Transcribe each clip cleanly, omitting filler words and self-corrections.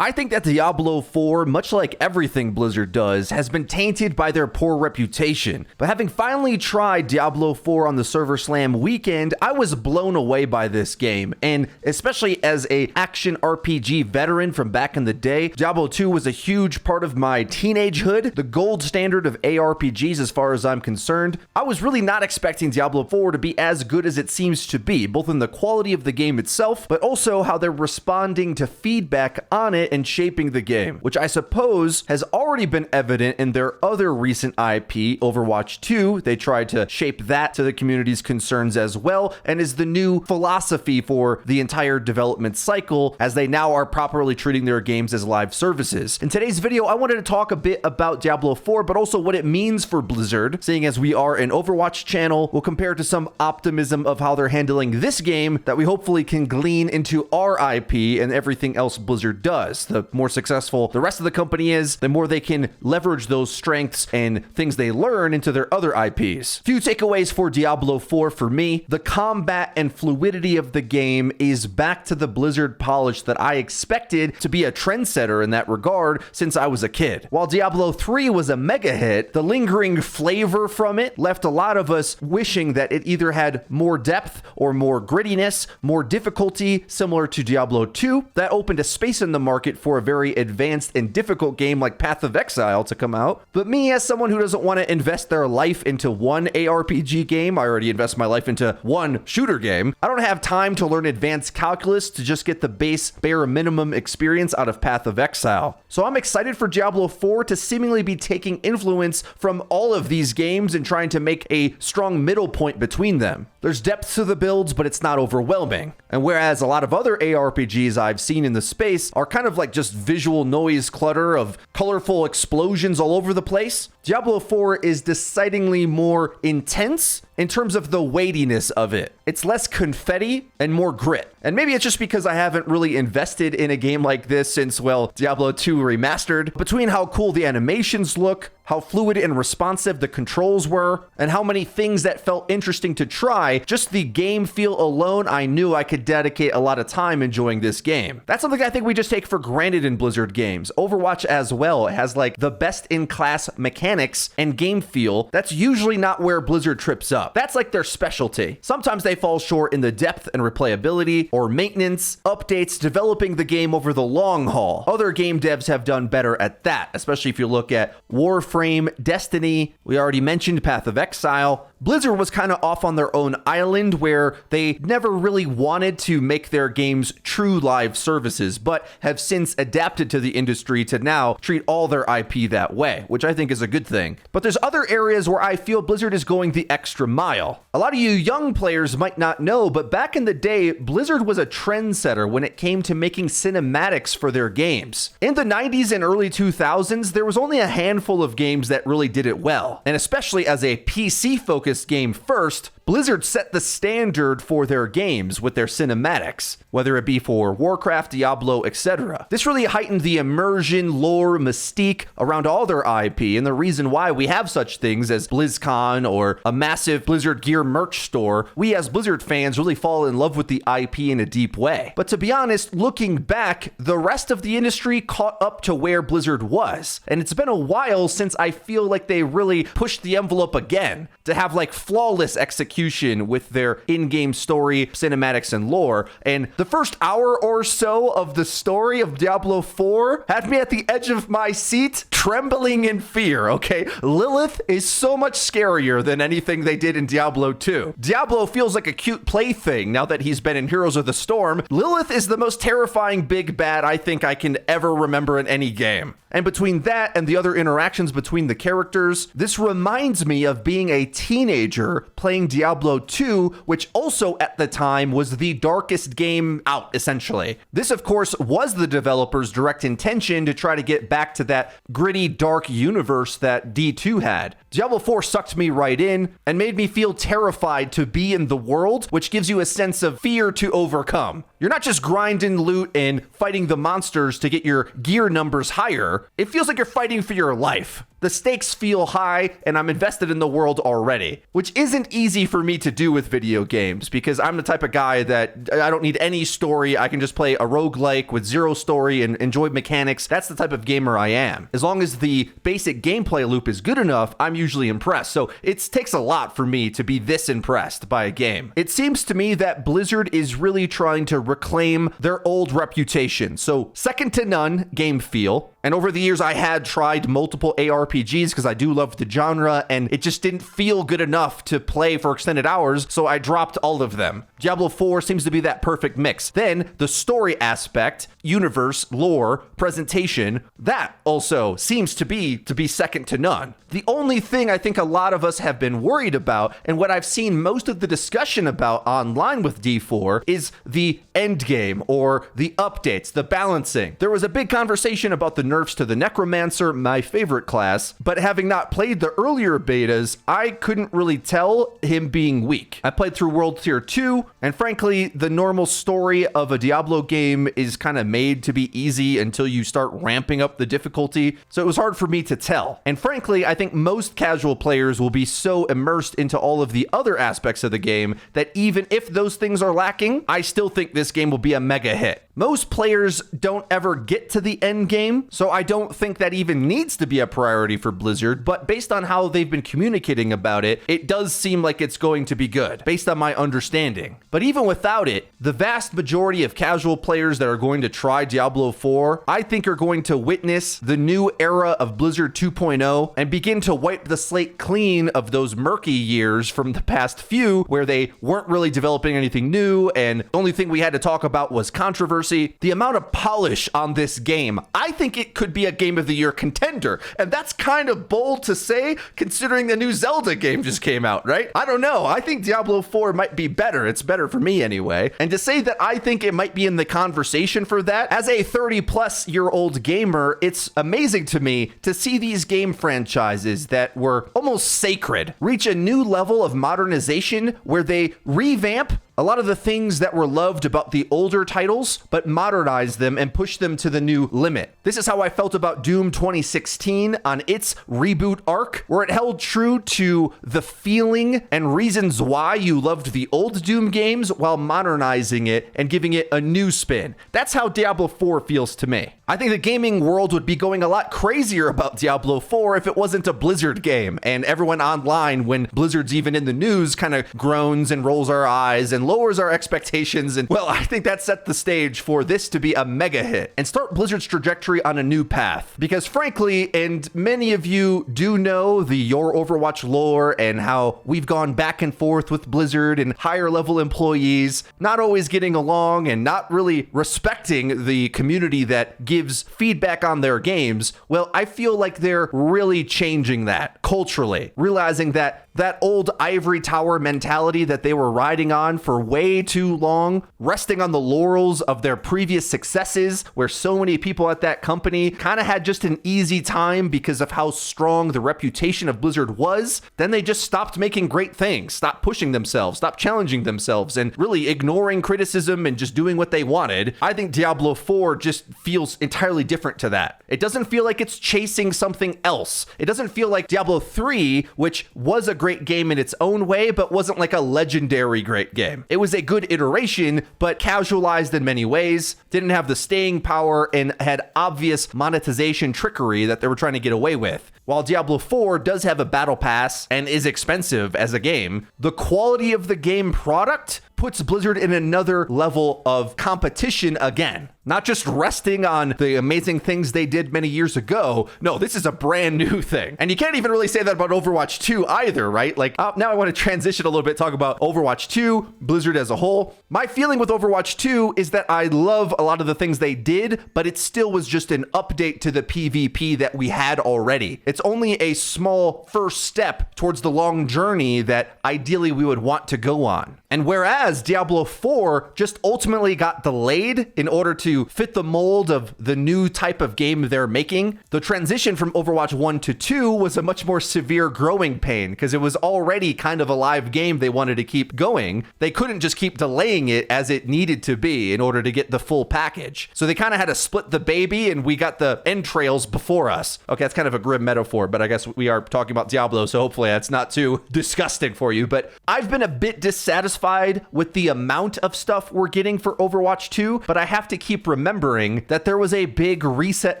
I think that Diablo 4, much like everything Blizzard does, has been tainted by their poor reputation. But having finally tried Diablo 4 on the Server Slam weekend, I was blown away by this game. And especially as a action RPG veteran from back in the day, Diablo 2 was a huge part of my teenagehood, the gold standard of ARPGs as far as I'm concerned. I was really not expecting Diablo 4 to be as good as it seems to be, both in the quality of the game itself, but also how they're responding to feedback on it and shaping the game, which I suppose has already been evident in their other recent IP, Overwatch 2. They tried to shape that to the community's concerns as well, and is the new philosophy for the entire development cycle, as they now are properly treating their games as live services. In today's video, I wanted to talk a bit about Diablo 4, but also what it means for Blizzard, seeing as we are an Overwatch channel. We'll compare to some optimism of how they're handling this game that we hopefully can glean into our IP and everything else Blizzard does. The more successful the rest of the company is, the more they can leverage those strengths and things they learn into their other IPs. Few takeaways for Diablo 4 for me. The combat and fluidity of the game is back to the Blizzard polish that I expected to be a trendsetter in that regard since I was a kid. While Diablo 3 was a mega hit, the lingering flavor from it left a lot of us wishing that it either had more depth or more grittiness, more difficulty, similar to Diablo 2. That opened a space in the market for a very advanced and difficult game like Path of Exile to come out. But me, as someone who doesn't want to invest their life into one ARPG game, I already invest my life into one shooter game. I don't have time to learn advanced calculus to just get the base bare minimum experience out of Path of Exile. So I'm excited for Diablo 4 to seemingly be taking influence from all of these games and trying to make a strong middle point between them. There's depth to the builds, but it's not overwhelming. And whereas a lot of other ARPGs I've seen in the space are kind of like just visual noise clutter of colorful explosions all over the place, Diablo 4 is decidedly more intense in terms of the weightiness of it. It's less confetti and more grit. And maybe it's just because I haven't really invested in a game like this since, well, Diablo 2 Remastered. Between how cool the animations look, how fluid and responsive the controls were, and how many things that felt interesting to try, just the game feel alone, I knew I could dedicate a lot of time enjoying this game. That's something I think we just take for granted in Blizzard games. Overwatch as well has like the best in class mechanics and game feel. That's usually not where Blizzard trips up. That's like their specialty. Sometimes they fall short in the depth and replayability or maintenance, updates, developing the game over the long haul. Other game devs have done better at that, especially if you look at Warframe, Destiny, we already mentioned Path of Exile. Blizzard was kind of off on their own island where they never really wanted to make their games true live services, but have since adapted to the industry to now treat all their IP that way, which I think is a good thing. But there's other areas where I feel Blizzard is going the extra mile. A lot of you young players might not know, but back in the day, Blizzard was a trendsetter when it came to making cinematics for their games. In the 90s and early 2000s, there was only a handful of games that really did it well, and especially as a PC-focused game first, Blizzard set the standard for their games with their cinematics, whether it be for Warcraft, Diablo, etc. This really heightened the immersion, lore, mystique around all their IP, and the reason why we have such things as BlizzCon or a massive Blizzard gear merch store. We as Blizzard fans really fall in love with the IP in a deep way. But to be honest, looking back, the rest of the industry caught up to where Blizzard was, and it's been a while since I feel like they really pushed the envelope again to have like flawless execution with their in-game story, cinematics, and lore. And the first hour or so of the story of Diablo 4 had me at the edge of my seat, trembling in fear, okay? Lilith is so much scarier than anything they did in Diablo 2. Diablo feels like a cute plaything now that he's been in Heroes of the Storm. Lilith is the most terrifying big bad I think I can ever remember in any game. And between that and the other interactions between the characters, this reminds me of being a teenager playing Diablo 2, which also at the time was the darkest game out, essentially. This, of course, was the developers' direct intention to try to get back to that gritty, dark universe that D2 had. Diablo 4 sucked me right in and made me feel terrified to be in the world, which gives you a sense of fear to overcome. You're not just grinding loot and fighting the monsters to get your gear numbers higher. It feels like you're fighting for your life. The stakes feel high, and I'm invested in the world already, which isn't easy for me to do with video games because I'm the type of guy that I don't need any story. I can just play a roguelike with zero story and enjoy mechanics. That's the type of gamer I am. As long as the basic gameplay loop is good enough, I'm usually impressed. So it takes a lot for me to be this impressed by a game. It seems to me that Blizzard is really trying to reclaim their old reputation. So second to none game feel. And over the years, I had tried multiple ARPGs because I do love the genre, and it just didn't feel good enough to play for extended hours, so I dropped all of them. Diablo 4 seems to be that perfect mix. Then the story aspect, universe, lore, presentation, that also seems to be second to none. The only thing I think a lot of us have been worried about, and what I've seen most of the discussion about online with D4, is the end game or the updates, the balancing. There was a big conversation about the nerfs to the Necromancer, my favorite class, but having not played the earlier betas, I couldn't really tell him being weak. I played through World Tier 2, and frankly, the normal story of a Diablo game is kind of made to be easy until you start ramping up the difficulty, so it was hard for me to tell. And frankly, I think most casual players will be so immersed into all of the other aspects of the game that even if those things are lacking, I still think this game will be a mega hit. Most players don't ever get to the end game, so I don't think that even needs to be a priority for Blizzard, but based on how they've been communicating about it, it does seem like it's going to be good, based on my understanding. But even without it, the vast majority of casual players that are going to try Diablo 4, I think are going to witness the new era of Blizzard 2.0 and begin to wipe the slate clean of those murky years from the past few where they weren't really developing anything new and the only thing we had to talk about was controversy. The amount of polish on this game, I think it could be a Game of the Year contender. And that's kind of bold to say considering the new Zelda game just came out, right? I don't know. I think Diablo 4 might be better. It's better for me anyway. And to say that I think it might be in the conversation for that, as a 30-plus-year-old gamer, it's amazing to me to see these game franchises that were almost sacred reach a new level of modernization where they revamp a lot of the things that were loved about the older titles, but modernize them and push them to the new limit. This is how I felt about Doom 2016 on its reboot arc, where it held true to the feeling and reasons why you loved the old Doom games while modernizing it and giving it a new spin. That's how Diablo 4 feels to me. I think the gaming world would be going a lot crazier about Diablo 4 if it wasn't a Blizzard game, and everyone online, when Blizzard's even in the news, kind of groans and rolls our eyes and lowers our expectations. And well, I think that set the stage for this to be a mega hit and start Blizzard's trajectory on a new path. Because frankly, and many of you do know the Your Overwatch lore and how we've gone back and forth with Blizzard and higher level employees, not always getting along and not really respecting the community that gives feedback on their games. Well, I feel like they're really changing that culturally, realizing that that old ivory tower mentality that they were riding on for way too long, resting on the laurels of their previous successes, where so many people at that company kind of had just an easy time because of how strong the reputation of Blizzard was. Then they just stopped making great things, stopped pushing themselves, stopped challenging themselves, and really ignoring criticism and just doing what they wanted. I think Diablo 4 just feels entirely different to that. It doesn't feel like it's chasing something else. It doesn't feel like Diablo 3, which was a great game in its own way, but wasn't like a legendary great game. It was a good iteration, but casualized in many ways, didn't have the staying power, and had obvious monetization trickery that they were trying to get away with. While Diablo 4 does have a battle pass and is expensive as a game, the quality of the game product puts Blizzard in another level of competition again. Not just resting on the amazing things they did many years ago. No, this is a brand new thing. And you can't even really say that about Overwatch 2 either, right? Like, now I want to transition a little bit, talk about Overwatch 2, Blizzard as a whole. My feeling with Overwatch 2 is that I love a lot of the things they did, but it still was just an update to the PvP that we had already. It's only a small first step towards the long journey that ideally we would want to go on. And whereas whereas Diablo 4 just ultimately got delayed in order to fit the mold of the new type of game they're making. The transition from Overwatch 1 to 2 was a much more severe growing pain because it was already kind of a live game they wanted to keep going. They couldn't just keep delaying it as it needed to be in order to get the full package. So they kind of had to split the baby, and we got the entrails before us. Okay, that's kind of a grim metaphor, but I guess we are talking about Diablo, so hopefully that's not too disgusting for you. But I've been a bit dissatisfied with the amount of stuff we're getting for Overwatch 2, but I have to keep remembering that there was a big reset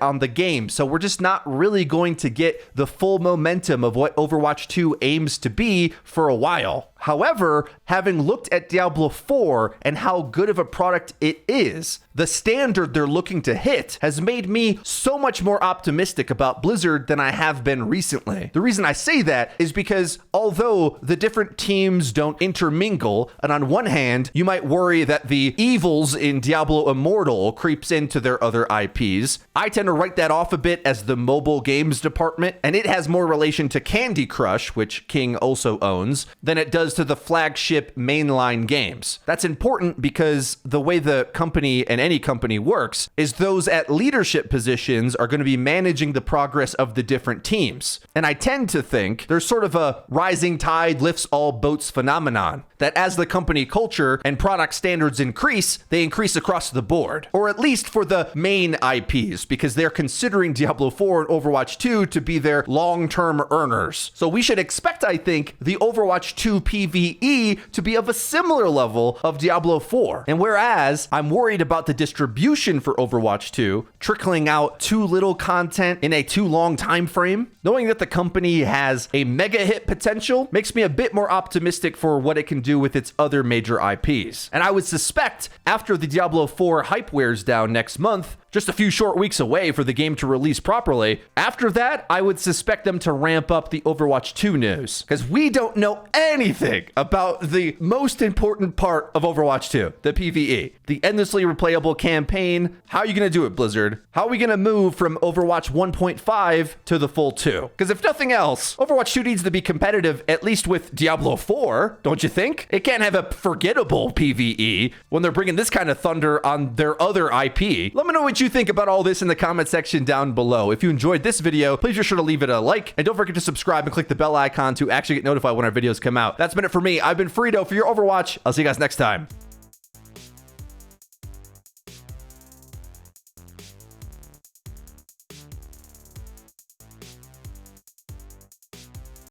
on the game, so we're just not really going to get the full momentum of what Overwatch 2 aims to be for a while. However, having looked at Diablo 4 and how good of a product it is, the standard they're looking to hit has made me so much more optimistic about Blizzard than I have been recently. The reason I say that is because although the different teams don't intermingle, and on one hand, you might worry that the evils in Diablo Immortal creeps into their other IPs, I tend to write that off a bit as the mobile games department, and it has more relation to Candy Crush, which King also owns, than it does to the flagship mainline games. That's important because the way the company and any company works is those at leadership positions are going to be managing the progress of the different teams. And I tend to think there's sort of a rising tide lifts all boats phenomenon, that as the company culture and product standards increase, they increase across the board, or at least for the main IPs, because they're considering Diablo 4 and Overwatch 2 to be their long-term earners. So we should expect, I think, the Overwatch 2 PvE to be of a similar level of Diablo 4. And whereas I'm worried about the distribution for Overwatch 2 trickling out too little content in a too long time frame, knowing that the company has a mega hit potential makes me a bit more optimistic for what it can do with its other major IPs. And I would suspect after the Diablo 4 hype wears down next month, just a few short weeks away for the game to release properly, after that, I would suspect them to ramp up the Overwatch 2 news. Because we don't know anything about the most important part of Overwatch 2, the PvE. The endlessly replayable campaign. How are you going to do it, Blizzard? How are we going to move from Overwatch 1.5 to the full 2? Because if nothing else, Overwatch 2 needs to be competitive, at least with Diablo 4, don't you think? It can't have a forgettable PvE when they're bringing this kind of thunder on their other IP. Let me know what you think about all this in the comment section down below. If you enjoyed this video, please be sure to leave it a like, and don't forget to subscribe and click the bell icon to actually get notified when our videos come out. That's been it for me. I've been Frito for your Overwatch. I'll see you guys next time.